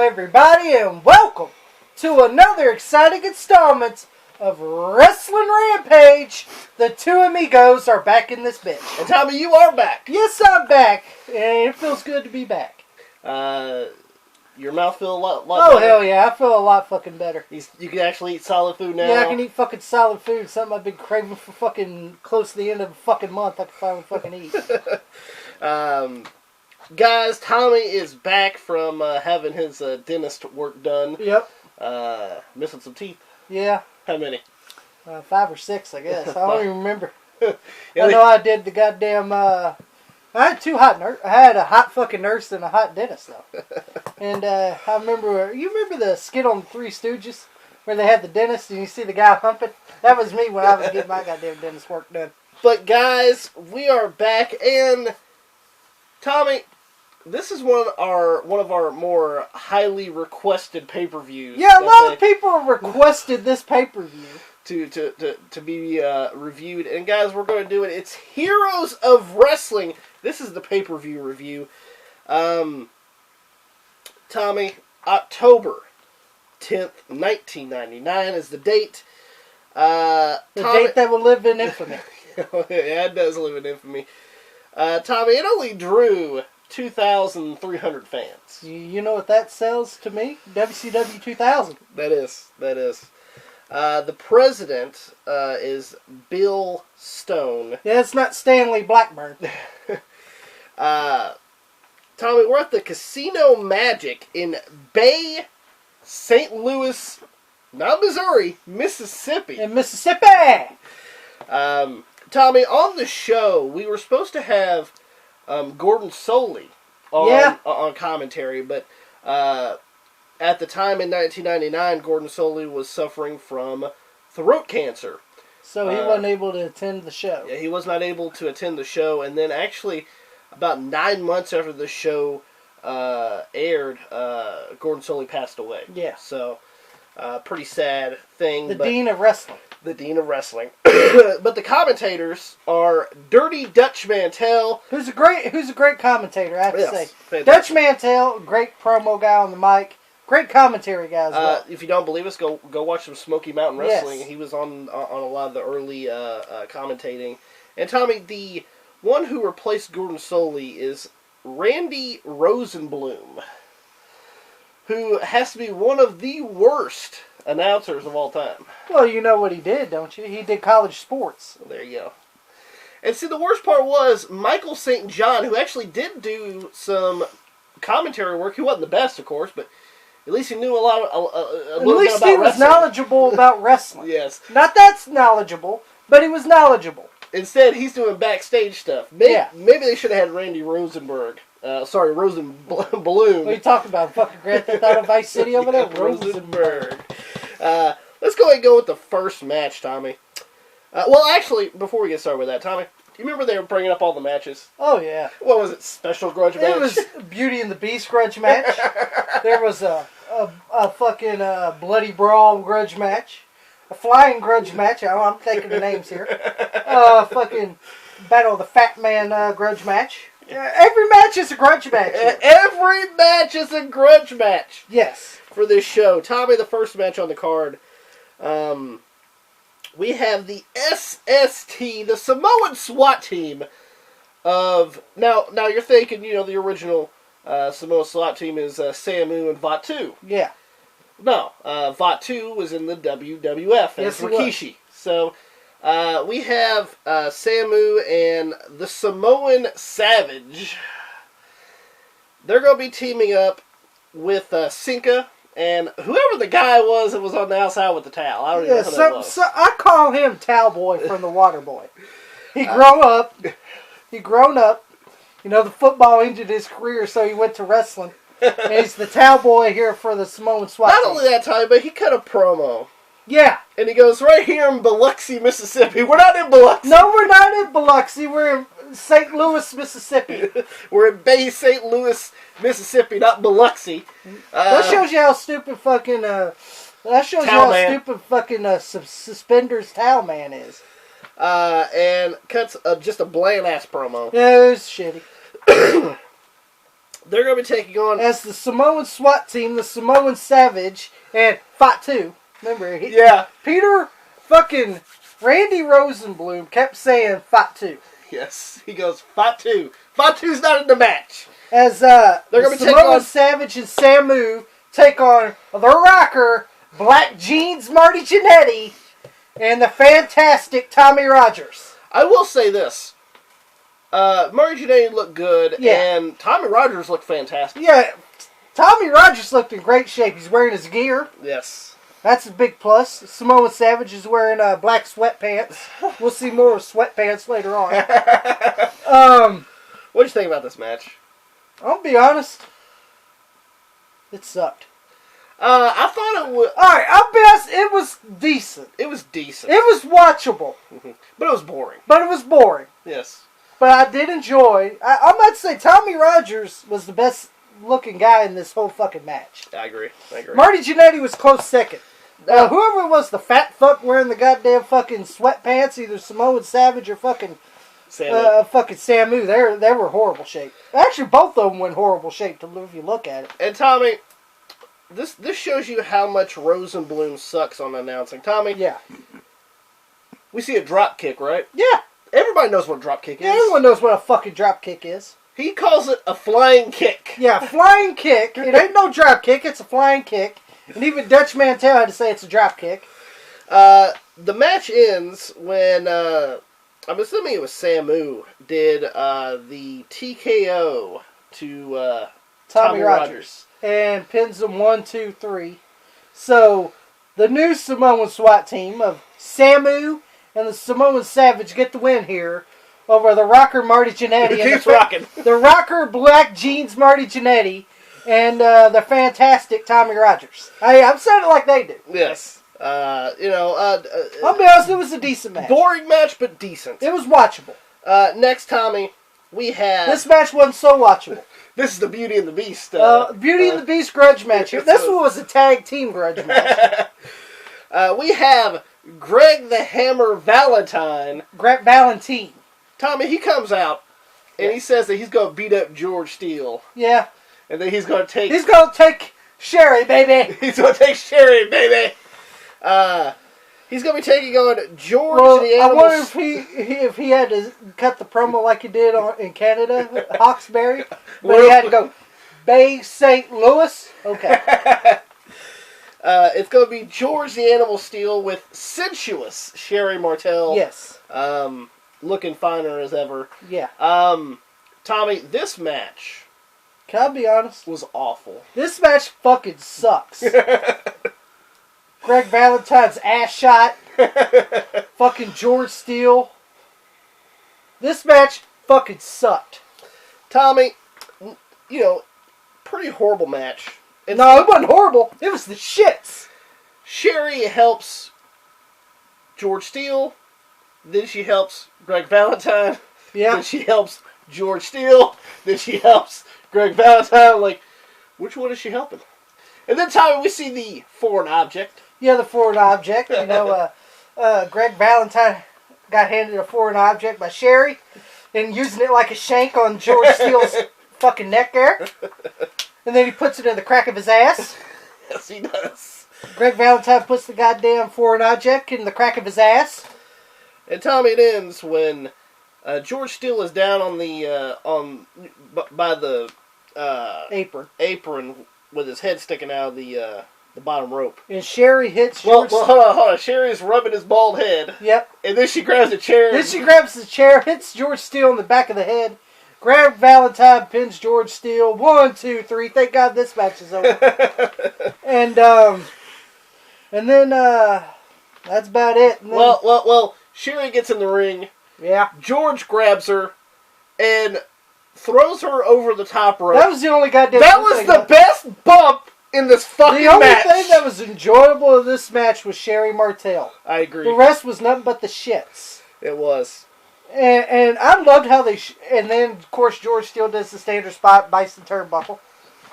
everybody, and welcome to another exciting installment of Wrestling Rampage. The two amigos are back in this bitch. And Tommy, you are back. Yes, I'm back, and it feels good to be back. Your mouth feel a lot Oh, better? hell yeah, I feel a lot fucking better. You can actually eat solid food now? Yeah, I can eat fucking solid food, something I've been craving for fucking close to the end of the fucking month. I can finally fucking eat. Guys, Tommy is back from having his dentist work done. Yep. Missing some teeth. Yeah. How many? 5 or 6, I guess. I don't even remember. Yeah, I know I did the goddamn, I had two hot nurses. I had a hot fucking nurse and a hot dentist, though. And I remember, you remember the skit on the Three Stooges? Where they had the dentist and you see the guy humping? That was me when I was getting my goddamn dentist work done. But guys, we are back, and Tommy, this is one of our more highly requested pay-per-views. Yeah, a lot of people requested this pay-per-view to be reviewed. And guys, we're going to do it. It's Heroes of Wrestling. This is the pay-per-view review. Tommy, October 10th, 1999 is the date. date that will live in infamy. Yeah, it does live in infamy. Tommy, it only drew 2,300 fans. You know what that sells to me? WCW 2000. That is. The president is Bill Stone. Yeah, it's not Stanley Blackburn. Tommy, we're at the Casino Magic in Bay, St. Louis, not Missouri, Mississippi. In Mississippi! Tommy, on the show, we were supposed to have Gordon Soley on commentary, but at the time in 1999, Gordon Soley was suffering from throat cancer. So he wasn't able to attend the show. Yeah, he was not able to attend the show, and then actually, about 9 months after the show aired, Gordon Soley passed away. Yeah. So, pretty sad thing. The Dean of Wrestling. The Dean of Wrestling. But the commentators are Dirty Dutch Mantel. Who's a great commentator, I have to say. Fantastic. Dutch Mantel, great promo guy on the mic. Great commentary guy as well. If you don't believe us, go watch some Smoky Mountain Wrestling. Yes. He was on a lot of the early commentating. And Tommy, the one who replaced Gordon Soley is Randy Rosenblum, who has to be one of the worst announcers of all time. Well, you know what he did, don't you? He did college sports. Well, there you go. And see, the worst part was Michael St. John, who actually did do some commentary work. He wasn't the best, of course, but at least he knew a little bit about wrestling. At least he was knowledgeable about wrestling. Yes. Not that's knowledgeable, but he was knowledgeable. Instead, he's doing backstage stuff. Maybe they should have had Randy Rosenblum. What are you talking about? Fucking Grand Theft Auto Vice City over there? Rosenberg. Let's go ahead and go with the first match, Tommy. Well, actually, before we get started with that, Tommy, do you remember they were bringing up all the matches? Oh, yeah. What was it? Special grudge match? It was Beauty and the Beast grudge match. There was a fucking bloody brawl grudge match. A flying grudge match. I'm taking the names here. Fucking Battle of the Fat Man grudge match. Every match is a grudge match. Every match is a grudge match. Yes. For this show. Tommy, the first match on the card. We have the SST, the Samoan SWAT team of... Now you're thinking, the original Samoan SWAT team is Samu and Vatu. Yeah. No, Vatu was in the WWF as Rikishi. So, we have Samu and the Samoan Savage. They're going to be teaming up with Snuka and whoever the guy was that was on the outside with the towel. I don't even know who that was. So I call him Towel Boy from the Water Boy. He grown up. The football ended his career, so he went to wrestling. And he's the towel boy here for the Samoan SWAT team. Not only that, Tommy, but he cut a promo. Yeah. And he goes, right here in Biloxi, Mississippi. We're not in Biloxi. No, we're not in Biloxi. We're in St. Louis, Mississippi. We're in Bay, St. Louis, Mississippi, not Biloxi. That shows you how stupid fucking... suspenders towel man is. And cuts just a bland-ass promo. Yeah, it was shitty. They're going to be taking on... as the Samoan SWAT team, the Samoan Savage, and Fatu. Remember, Peter fucking Randy Rosenblum kept saying Fatu. Yes, he goes, Fatu. Fatu's not in the match. As they're going to be taking Samoan on... Savage and Samu take on the Rocker, Black Jeans Marty Jannetty, and the fantastic Tommy Rogers. I will say this. Marty Jannetty looked good, and Tommy Rogers looked fantastic. Yeah, Tommy Rogers looked in great shape. He's wearing his gear. Yes. That's a big plus. Samoan Savage is wearing black sweatpants. We'll see more of sweatpants later on. What did you think about this match? I'll be honest. It sucked. I thought it would... Alright, I'll be honest. It was decent. It was decent. It was watchable. But it was boring. But it was boring. Yes. But I did enjoy... I'm about to say Tommy Rogers was the best looking guy in this whole fucking match. I agree. Marty Jannetty was close second. Whoever it was, the fat fuck wearing the goddamn fucking sweatpants, either Samoan Savage or fucking Samu, they were horrible shape. Actually, both of them were in horrible shape if you look at it. And Tommy, this shows you how much Rosenblum sucks on announcing. Tommy, yeah, we see a drop kick, right? Yeah, everybody knows what a drop kick is. Yeah, everyone knows what a fucking drop kick is. He calls it a flying kick. Yeah, flying kick. It ain't no drop kick. It's a flying kick. And even Dutch Martel had to say it's a drop kick. The match ends when, I'm assuming it was Samu, did the TKO to Tommy Rogers. And pins him 1, 2, 3. So, the new Samoan SWAT team of Samu and the Samoan Savage get the win here over the Rocker Marty Jannetty. Keeps rocking. The Rocker Black Jeans Marty Jannetty. And the fantastic Tommy Rogers. I'm saying it like they do. Yes. I'll be honest, it was a decent match. Boring match, but decent. It was watchable. Next, Tommy, we have... This match wasn't so watchable. This is the Beauty and the Beast. Beauty and the Beast grudge match. This one was a tag team grudge match. We have Greg the Hammer Valentine. Greg Valentine. Tommy, he comes out, and he says that he's going to beat up George Steele. Yeah. And then he's going to take... He's going to take Sherri, baby. He's going to take Sherri, baby. He's going to be taking on George the Animal... I wonder if he had to cut the promo like he did in Canada, Hawkesbury. Where he had to go, Bay St. Louis. Okay. It's going to be George the Animal Steele with sensuous Sherri Martel. Yes. Looking finer as ever. Yeah. Tommy, this match... Can I be honest? Was awful. This match fucking sucks. Greg Valentine's ass shot. Fucking George Steele. This match fucking sucked. Tommy, pretty horrible match. No, it wasn't horrible. It was the shits. Sherri helps George Steele. Then she helps Greg Valentine. Yeah. Then she helps George Steele. Then she helps Greg Valentine. Like, which one is she helping? And then, Tommy, we see the foreign object. Yeah, the foreign object. Greg Valentine got handed a foreign object by Sherri and using it like a shank on George Steele's fucking neck there. And then he puts it in the crack of his ass. Yes, he does. Greg Valentine puts the goddamn foreign object in the crack of his ass. And, Tommy, it ends when George Steele is down on the by the apron with his head sticking out of the bottom rope. And Sherri hits George. Well, hold on. Sherri's rubbing his bald head. Yep. And then she grabs a chair. Then she grabs the chair, hits George Steele in the back of the head. Greg Valentine pins George Steele. 1, 2, 3. Thank God this match is over. and then that's about it. And then, well. Sherri gets in the ring. Yeah. George grabs her and throws her over the top rope. That was the only goddamn That was the best bump in this fucking match. The only thing that was enjoyable of this match was Sherri Martel. I agree. The rest was nothing but the shits. It was. And I loved how they... and then, of course, George Steele does the standard spot, bites the turnbuckle.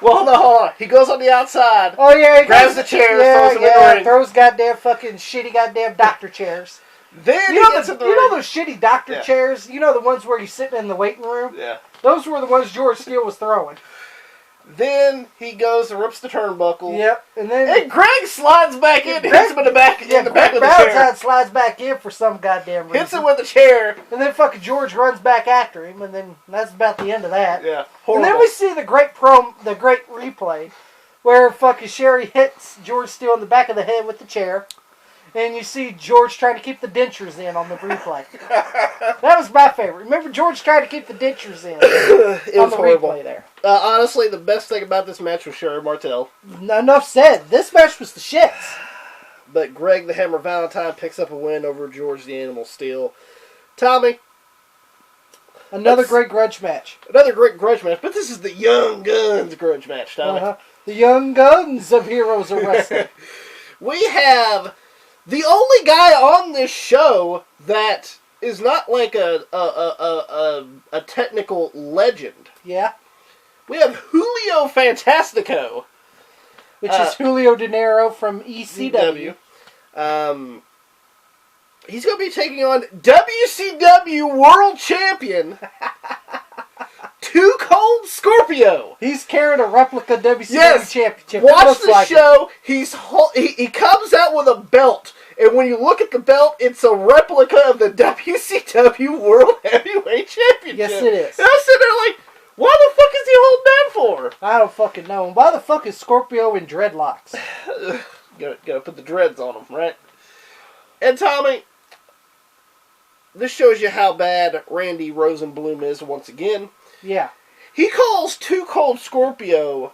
Well, hold on. He goes on the outside. Oh, yeah. He grabs the chair, throws him in the ring. Throws goddamn fucking shitty goddamn doctor chairs. Then you know those shitty doctor chairs? You know the ones where you're sitting in the waiting room? Yeah. Those were the ones George Steele was throwing. Then he goes and rips the turnbuckle. Yep. And Greg slides back in, hits him in the back, in the back of the chair. Slides back in for some goddamn reason. Hits him with the chair. And then fucking George runs back after him, and then that's about the end of that. Yeah. Horrible. And then we see the great replay where fucking Sherri hits George Steele in the back of the head with the chair. And you see George trying to keep the dentures in on the replay. That was my favorite. Remember George trying to keep the dentures in it on was the horrible. replay there. Honestly, the best thing about this match was Sherri Martel. Enough said. This match was the shits. But Greg the Hammer Valentine picks up a win over George the Animal Steele. Tommy. Another great grudge match. Another great grudge match. But this is the Young Guns grudge match, Tommy. The Young Guns of Heroes of Wrestling. We have the only guy on this show that is not like a technical legend. Yeah. We have Julio Fantastico. Which is Julio De Niro from ECW. He's going to be taking on WCW World Champion Too Cold Scorpio. He's carrying a replica WCW championship. Watch the show. He comes out with a belt. And when you look at the belt, it's a replica of the WCW World Heavyweight Championship. Yes, it is. And I'm sitting there like, why the fuck is he holding that for? I don't fucking know. And why the fuck is Scorpio in dreadlocks? Gotta put the dreads on him, right? And Tommy, this shows you how bad Randy Rosenblum is once again. Yeah. He calls Too Cold Scorpio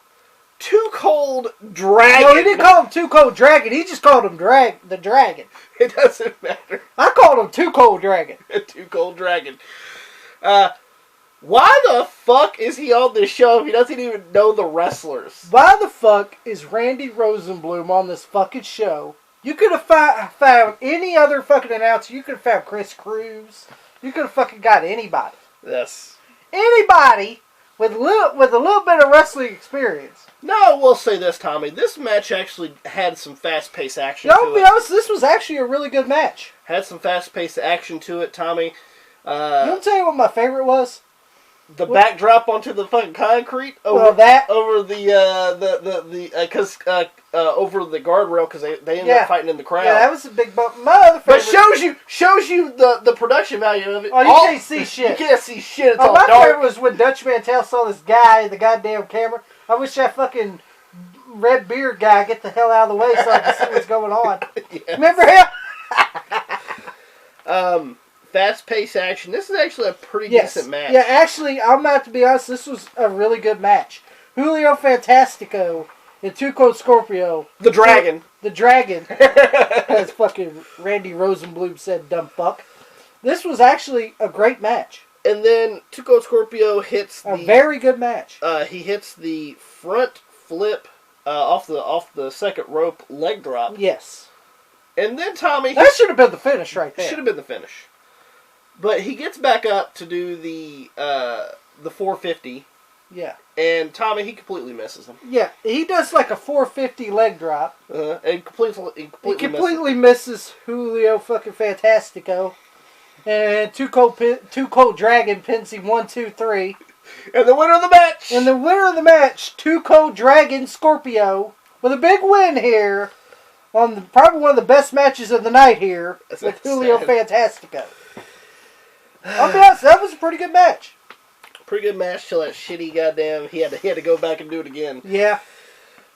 Too Cold Dragon. No, he didn't call him Too Cold Dragon. He just called him the Dragon. It doesn't matter. I called him Too Cold Dragon. Too Cold Dragon. Why the fuck is he on this show if he doesn't even know the wrestlers? Why the fuck is Randy Rosenblum on this fucking show? You could have found any other fucking announcer. You could have found Chris Cruz. You could have fucking got anybody. Yes. Anybody with a little bit of wrestling experience. No, we'll say this, Tommy. This match actually had some fast-paced action to it. I'll be honest, this was actually a really good match. Had some fast-paced action to it, Tommy. You want to tell you what my favorite was? The backdrop onto the fucking concrete over over the guardrail because they ended up fighting in the crowd. Yeah, that was a big bump. My other favorite, but shows you the production value of it. Oh, you can't see shit. You can't see shit. It's all my dark. favorite was when Dutch Mantel saw this guy, the goddamn camera. I wish that fucking red beard guy get the hell out of the way so I can see what's going on. Yes. Remember him? Fast-paced action. This is actually a pretty decent match. Yeah, actually, I'm about to be honest, this was a really good match. Julio Fantastico and Too Cold Scorpio. The Dragon. The Dragon. As fucking Randy Rosenblum said, dumb fuck. This was actually a great match. And then Too Cold Scorpio hits a very good match. He hits the front flip off the second rope leg drop. Yes. And then Tommy... That should have been the finish right there. Should have been the finish. But he gets back up to do the 450. Yeah. And Tommy, he completely misses him. Yeah, he does like a 450 leg drop. And completely misses Julio fucking Fantastico. And Too Cold Dragon pins him 1, 2, 3. And the winner of the match! And the winner of the match, Too Cold Dragon Scorpio, with a big win here on probably one of the best matches of the night here with Julio Fantastico. I'll be honest, that was a pretty good match. Pretty good match till that shitty goddamn... He had to go back and do it again. Yeah.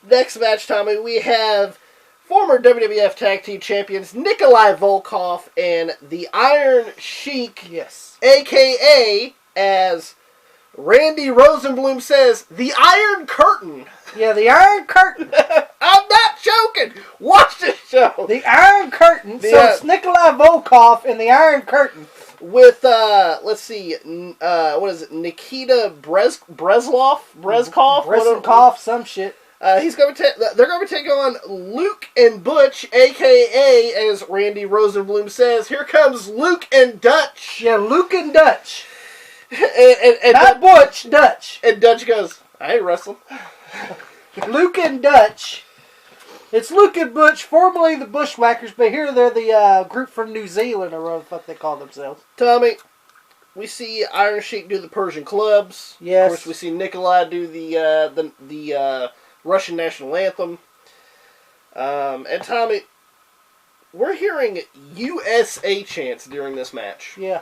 Next match, Tommy, we have former WWF Tag Team Champions Nikolai Volkov and the Iron Sheik. Yes. A.K.A., as Randy Rosenblum says, the Iron Curtain. Yeah, the Iron Curtain. I'm not joking. Watch this show. The Iron Curtain. So it's Nikolai Volkov and the Iron Curtain. With, let's see, what is it, Nikita Brezkov? Some shit. They're going to take on Luke and Butch, a.k.a., as Randy Rosenblum says, here comes Luke and Dutch. Yeah, Luke and Dutch. and not Butch, Dutch. And Dutch goes, I ain't wrestling. Luke and Dutch. It's Luke and Butch, formerly the Bushwhackers, but here they're the group from New Zealand, or whatever the fuck they call themselves. Tommy, we see Iron Sheik do the Persian clubs. Yes. Of course, we see Nikolai do the Russian national anthem. And Tommy, we're hearing USA chants during this match. Yeah.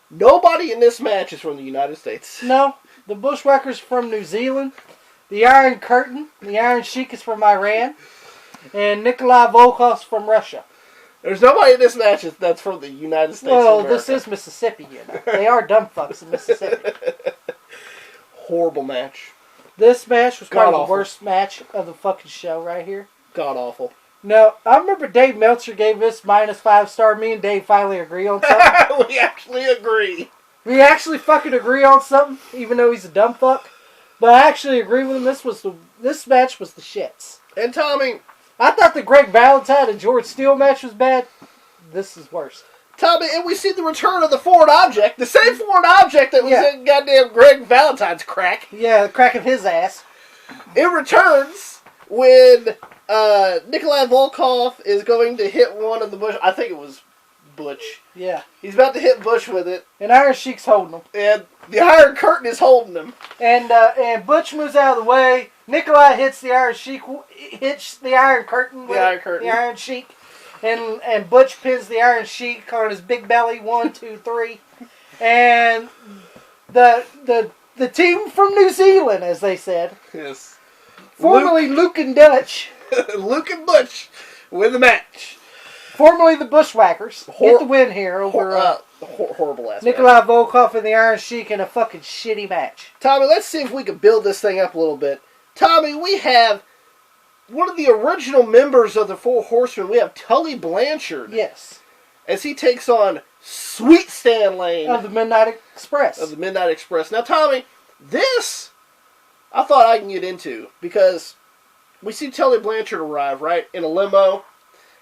Nobody in this match is from the United States. No, the Bushwhackers from New Zealand. The Iron Curtain, the Iron Sheik is from Iran. And Nikolai Volkov's from Russia. There's nobody in this match that's from the United States Well, of America. this is Mississippi, you know. They are dumb fucks in Mississippi. Horrible match. This match was probably God-awful. the worst match of the fucking show right here. God awful. No, I remember Dave Meltzer gave this -5 star. Me and Dave finally agree on something. We actually agree. We actually fucking agree on something, even though he's a dumb fuck. But I actually agree with him. This match was the shits. And Tommy, I thought the Greg Valentine and George Steele match was bad. This is worse. Tommy, and we see the return of the foreign object, the same foreign object that was in goddamn Greg Valentine's crack. Yeah, cracking his ass. It returns when Nikolai Volkov is going to hit one of the Bush. I think it was Butch. Yeah. He's about to hit Bush with it. And Iron Sheik's holding him. And the Iron Curtain is holding him. And Butch moves out of the way. Nikolai hits the Iron Sheik, hits the Iron Curtain with the Iron Sheik. And Butch pins the Iron Sheik on his big belly. 1, 2, 3. And the team from New Zealand, as they said. Yes. Formerly Luke and Dutch. Luke and Butch win the match. Formerly the Bushwhackers. Get the win here over horrible ass Nikolai Volkov and the Iron Sheik in a fucking shitty match. Tommy, let's see if we can build this thing up a little bit. Tommy, we have one of the original members of the Four Horsemen. We have Tully Blanchard. Yes. As he takes on Sweet Stan Lane. Of the Midnight Express. Of the Midnight Express. Now, Tommy, this I thought I can get into because we see Tully Blanchard arrive, right, in a limo.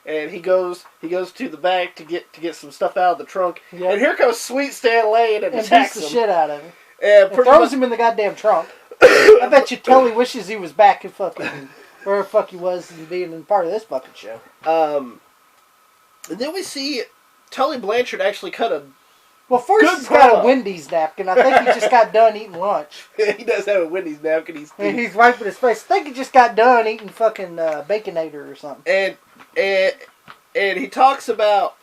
And he goes to the back to get some stuff out of the trunk. Yep. And here comes Sweet Stan Lane and attacks him. Beats the shit out of him. And throws him in the goddamn trunk. I bet you Tully wishes he was back in fucking wherever the fuck he was and being in part of this fucking show. And then we see Tully Blanchard actually cut a Well, first he's got a Wendy's napkin. I think he just got done eating lunch. He does have a Wendy's napkin. He's wiping his face. I think he just got done eating fucking Baconator or something. And he talks about,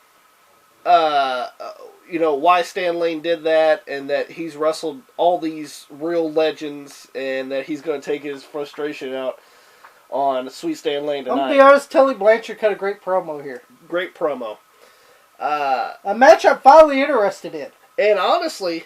why Stan Lane did that, and that he's wrestled all these real legends, and that he's going to take his frustration out on Sweet Stan Lane tonight. I'm going to be honest, Tully Blanchard cut a great promo here. Great promo. A match I'm finally interested in. And honestly,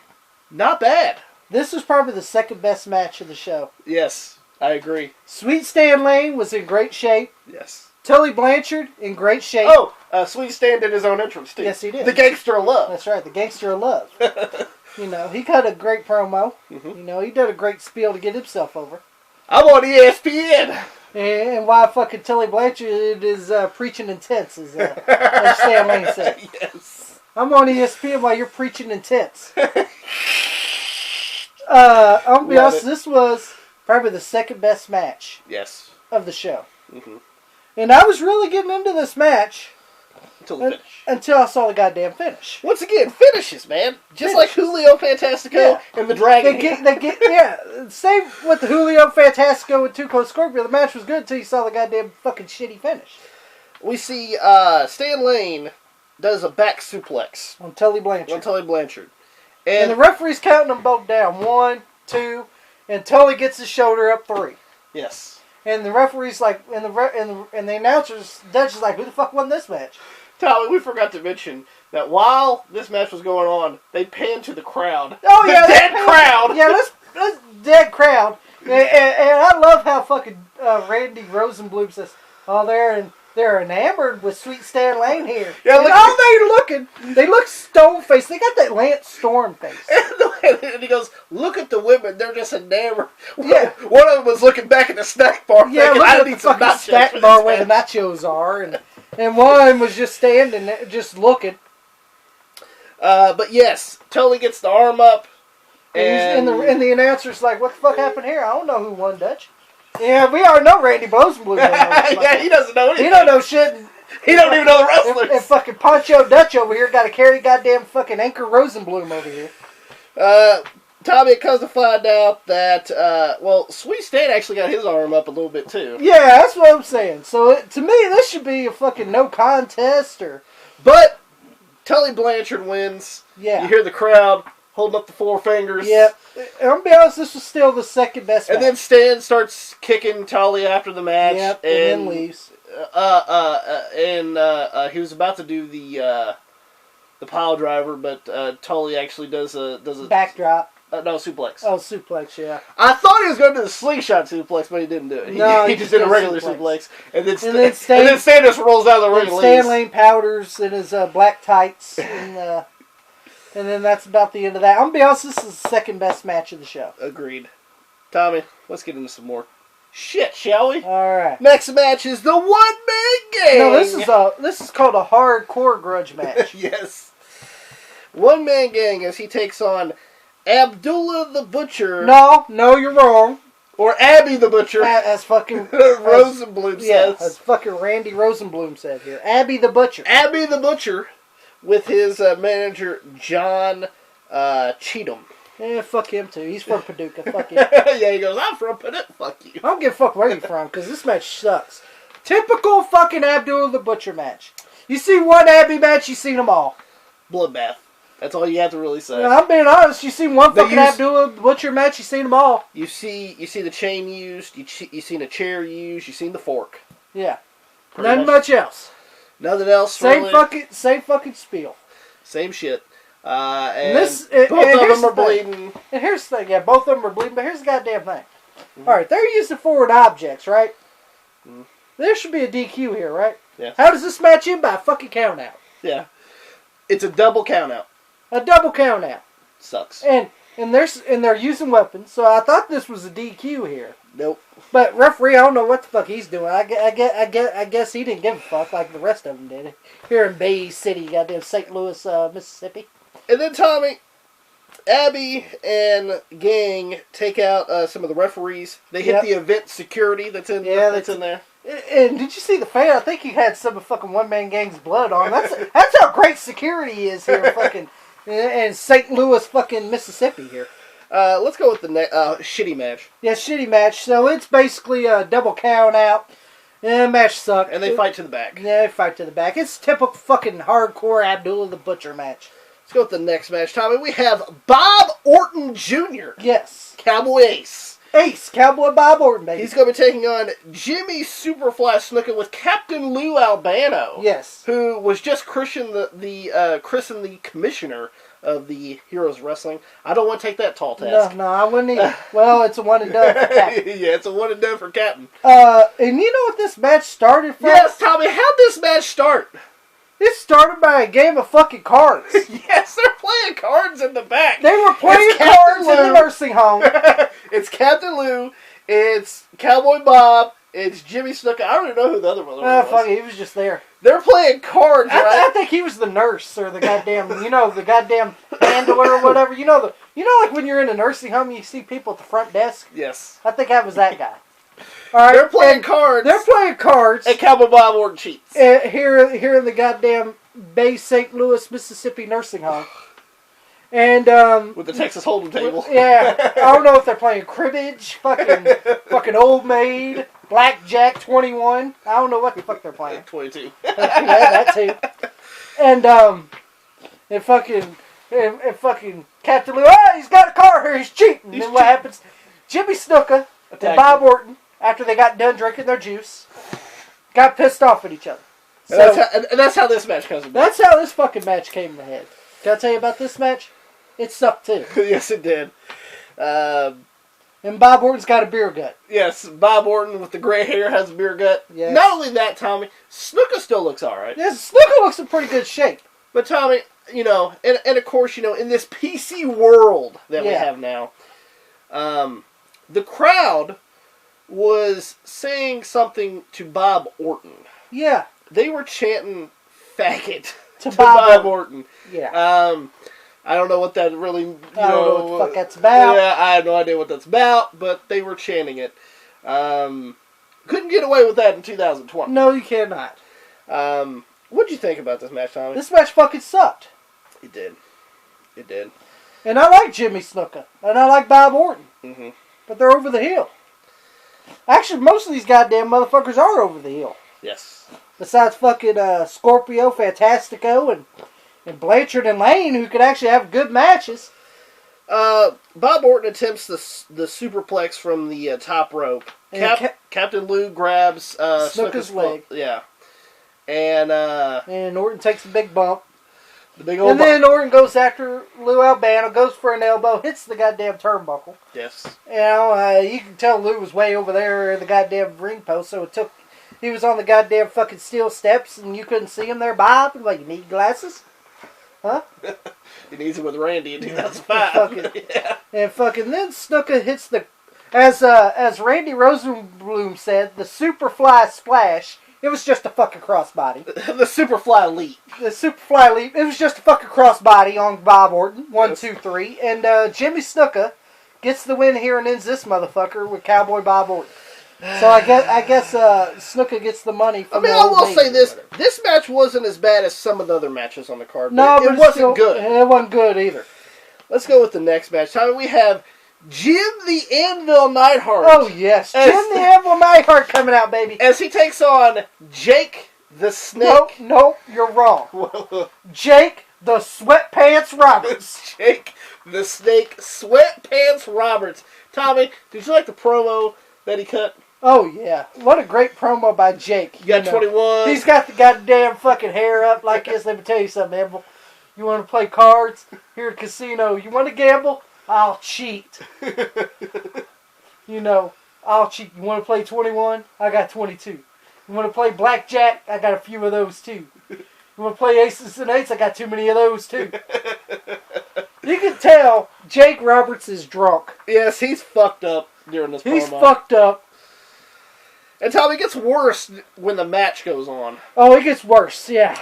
not bad. This was probably the second best match of the show. Yes, I agree. Sweet Stan Lane was in great shape. Yes. Tully Blanchard in great shape. Oh, Sweet Stan did his own entrance too. Yes, he did. The Gangster of Love. That's right, the Gangster of Love. He cut a great promo. Mm-hmm. He did a great spiel to get himself over. I'm on ESPN. And why fucking Tully Blanchard is preaching intense, as Stan Lane said. Yes. I'm on ESPN while you're preaching intense. I'm gonna be honest, this was probably the second best match. Yes. Of the show. Mm-hmm. And I was really getting into this match until the finish. Until I saw the goddamn finish. Once again, finishes, man. Just like Julio Fantastico and the Dragon. Same with the Julio Fantastico and Tuco Scorpio. The match was good until you saw the goddamn fucking shitty finish. We see Stan Lane does a back suplex on Tully Blanchard. And the referee's counting them both down. 1, 2, and Tully gets his shoulder up 3. Yes. And the referee's like, and the announcer's, judge is like, who the fuck won this match? Tommy, we forgot to mention that while this match was going on, they panned to the crowd. Oh yeah, dead crowd. Yeah, let's dead crowd. And I love how fucking Randy Rosenblum says, "Oh, they're enamored with Sweet Stan Lane here." Yeah, they look stone faced. They got that Lance Storm face. And he goes, "Look at the women; they're just enamored." Yeah, one of them was looking back at the snack bar. Yeah, look at the fucking snack bar where the nachos are, and one of them was just standing, just looking. But yes, Tully gets the arm up, and the announcer's like, "What the fuck happened here? I don't know who won, Dutch." Yeah, we already know Randy Rosenblum. Yeah, he doesn't know anything. He don't know shit. He don't even know the wrestlers. And fucking Poncho Dutch over here got to carry goddamn fucking Anchor Rosenblum over here. Tommy, it comes to find out that, Sweet Stan actually got his arm up a little bit, too. Yeah, that's what I'm saying. So, to me, this should be a fucking no contest But, Tully Blanchard wins. Yeah. You hear the crowd holding up the four fingers. Yep. And I'm going to be honest, this was still the second best match. And then Stan starts kicking Tully after the match. Yep, and then leaves. He was about to do the pile driver, but Tully actually does a backdrop. No, suplex. Oh, suplex, yeah. I thought he was going to do the slingshot suplex, but he didn't do it. He just did a regular suplex. And then Stan just rolls out of the ring and Stan Lane powders in his black tights. And then that's about the end of that. I'm going to be honest, this is the second best match of the show. Agreed. Tommy, let's get into some more shit, shall we? All right. Next match is the one-man gang. No, this is called a hardcore grudge match. Yes. One-man gang as he takes on Abdullah the Butcher. No, you're wrong. Or Abbey the Butcher. As fucking Rosenblum says. Yeah, as fucking Randy Rosenblum said here. Abbey the Butcher. Abbey the Butcher with his manager, John Cheatham. Yeah, fuck him too. He's from Paducah. Fuck him. Yeah, he goes, I'm from Paducah. Fuck you. I don't give a fuck where you're from, because this match sucks. Typical fucking Abdullah the Butcher match. You see one Abbey match, you seen them all. Bloodbath. That's all you have to really say. Yeah, I'm being honest. You seen one fucking Abdullah the Butcher match, you seen them all. You see the chain used. You seen a chair used. You seen the fork. Yeah. Nothing much else. Nothing else. Same fucking spiel. Same shit. And both of them are bleeding. And here's the thing. Yeah, both of them are bleeding. But here's the goddamn thing. Mm-hmm. All right, they're using forward objects, right? Mm-hmm. There should be a DQ here, right? Yeah. How does this match end? By a fucking count out. Yeah. It's a double count out. A double count out. Sucks. And they're using weapons, so I thought this was a DQ here. Nope. But referee, I don't know what the fuck he's doing. I guess he didn't give a fuck like the rest of them did. Here in Bay City, goddamn St. Louis, Mississippi. And then Tommy, Abbey and gang take out some of the referees. They hit the event security that's in there. And did you see the fan? I think he had some of fucking One Man Gang's blood on. That's how great security is here, fucking in St. Louis, fucking Mississippi here. Let's go with the shitty match. Yeah, shitty match. So it's basically a double count out. Yeah, match sucked. And they fight to the back. Yeah, they fight to the back. It's typical fucking hardcore Abdullah the Butcher match. Let's go with the next match, Tommy. We have Bob Orton Jr. Yes. Cowboy Ace. Cowboy Bob Orton, baby. He's going to be taking on Jimmy Superfly Snuka with Captain Lou Albano. Yes. Who was just christened the commissioner of the Heroes Wrestling. I don't want to take that tall task. No, I wouldn't either. Well, it's a one and done for Captain. Yeah, it's a one and done for Captain. And you know what this match started from? Yes, Tommy, how'd this match start? It started by a game of fucking cards. Yes, they're playing cards in the back. They were playing cards in the nursing home. It's Captain Lou, it's Cowboy Bob, it's Jimmy Snuka. I don't even know who the other one was. Fuck it, he was just there. They're playing cards, right? I think he was the nurse or the goddamn, the goddamn handler or whatever. Like when you're in a nursing home, you see people at the front desk. Yes. I think that was that guy. All right, they're playing cards. They're playing cards. And Cowboy Bob Orton cheats. Here in the goddamn Bay St. Louis, Mississippi nursing home. And with the Texas Hold'em table. Yeah. I don't know if they're playing cribbage, fucking old maid, blackjack 21. I don't know what the fuck they're playing. 22. Yeah, that too. And fucking Captain Lou, he's got a car here, he's cheating. And then what happens? Jimmy Snuka and Bob Orton, after they got done drinking their juice, got pissed off at each other. And that's how this match comes about. That's how this fucking match came to head. Can I tell you about this match? It sucked too. Yes, it did. And Bob Orton's got a beer gut. Yes, Bob Orton with the gray hair has a beer gut. Yes. Not only that, Tommy, Snuka still looks alright. Yes, Snuka looks in pretty good shape. But Tommy, and of course, in this PC world that we have now, the crowd was saying something to Bob Orton. Yeah. They were chanting faggot to Bob Orton. Yeah. I don't know what that really, I don't know what the fuck that's about. Yeah, I have no idea what that's about, but they were chanting it. Couldn't get away with that in 2020. No, you cannot. What'd you think about this match, Tommy? This match fucking sucked. It did. It did. And I like Jimmy Snuka. And I like Bob Orton. Mm-hmm. But they're over the hill. Actually, most of these goddamn motherfuckers are over the hill. Yes. Besides fucking Scorpio, Fantastico, and Blanchard and Lane, who could actually have good matches. Bob Orton attempts the superplex from the top rope. Captain Lou grabs Snuka's leg. Yeah. And Orton takes a big bump. The big old and then Orton goes after Lou Albano, goes for an elbow, hits the goddamn turnbuckle. Yes. You know, you can tell Lou was way over there in the goddamn ring post, so he was on the goddamn fucking steel steps, and you couldn't see him there, Bob. Like, you need glasses? Huh? He needs it with Randy in 2005. Yeah. And fucking then Snuka hits the, as Randy Rosenblum said, the Superfly Splash. It was just a fucking crossbody. The Superfly Leap. The Superfly Leap. It was just a fucking crossbody on Bob Orton. 1, 2, 3. And Jimmy Snuka gets the win here and ends this motherfucker with Cowboy Bob Orton. So I guess Snuka gets the money from I will say this. This match wasn't as bad as some of the other matches on the card. No, but it wasn't good. It wasn't good either. Let's go with the next match. Tommy, we have Jim the Anvil Neidhart. Oh, yes. Jim the Anvil Neidhart coming out, baby. As he takes on Jake the Snake. Nope, you're wrong. Jake the Sweatpants Roberts. Jake the Snake Sweatpants Roberts. Tommy, did you like the promo that he cut? Oh, yeah. What a great promo by Jake. You got 21. He's got the goddamn fucking hair up like this. Let me tell you something, Anvil. You want to play cards? Here at casino. You want to gamble? I'll cheat. I'll cheat. You want to play 21? I got 22. You want to play blackjack? I got a few of those too. You want to play aces and eights? I got too many of those too. You can tell Jake Roberts is drunk. Yes, he's fucked up during this promo. He's fucked up. And Tommy, it gets worse when the match goes on. Oh, it gets worse, yeah.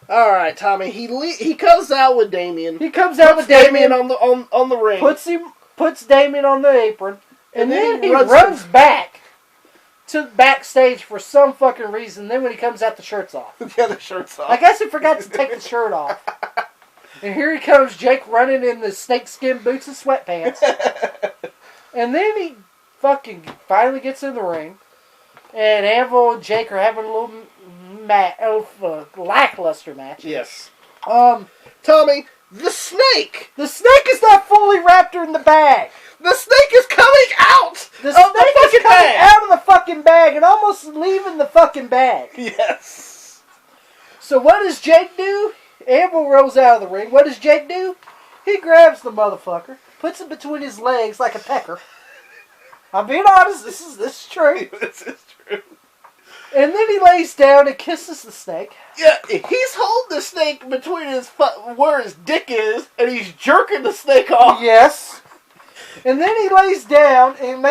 All right, Tommy. He comes out with Damien. He comes out with Damien on the ring. Puts Damien on the apron, and then he runs back to backstage for some fucking reason. Then when he comes out, the shirt's off. Yeah, the shirt's off. I guess he forgot to take the shirt off. And here he comes, Jake running in the snakeskin boots and sweatpants. And then he fucking finally gets in the ring. And Anvil and Jake are having a little lackluster match. Yes. Tommy, the snake! The snake is not fully wrapped in the bag. The snake is coming out the snake is coming out of the fucking bag and almost leaving the fucking bag. Yes. So what does Jake do? Anvil rolls out of the ring. What does Jake do? He grabs the motherfucker, puts it between his legs like a pecker. I'm being honest, this is true. This is true. And then he lays down and kisses the snake. Yeah, he's holding the snake between where his dick is, and he's jerking the snake off. Yes. And then he lays down and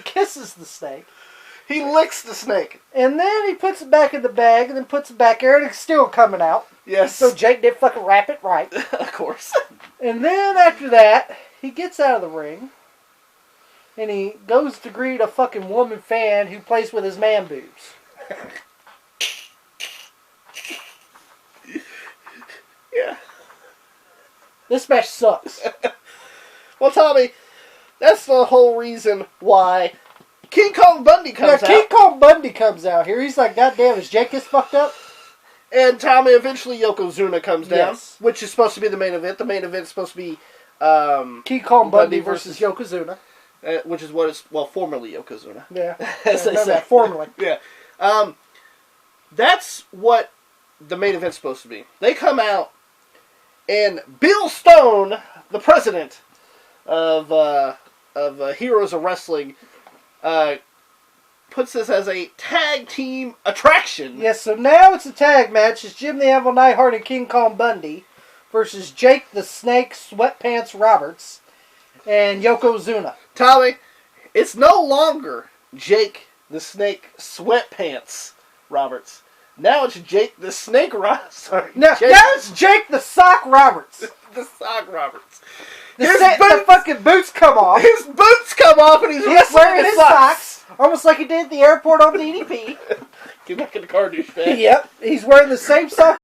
kisses the snake. He licks the snake. And then he puts it back in the bag and then puts it back there and it's still coming out. Yes. So Jake did fucking wrap it right. Of course. And then after that, he gets out of the ring. And he goes to greet a fucking woman fan who plays with his man boobs. Yeah. This match sucks. Well, Tommy, that's the whole reason why King Kong Bundy comes out. King Kong Bundy comes out here. He's like, God damn, is Jake this fucked up? And Tommy, eventually Yokozuna comes down, yes. Which is supposed to be the main event. The main event is supposed to be King Kong Bundy versus Yokozuna. Which is what is, formerly Yokozuna. Yeah. As they say. Formerly. Yeah. That's what the main event's supposed to be. They come out, and Bill Stone, the president of Heroes of Wrestling, puts this as a tag team attraction. Yes, so now it's a tag match. It's Jim the Anvil Neidhart and King Kong Bundy versus Jake the Snake Sweatpants Roberts and Yokozuna. Tommy, it's no longer Jake the Snake Sweatpants Roberts. Now it's Jake the Snake Roberts. Now it's Jake the Sock Roberts. The Sock Roberts. The fucking boots come off. His boots come off and he's wearing his socks. Almost like he did at the airport on DDP. Get back in the car, douchebag. Yep, he's wearing the same socks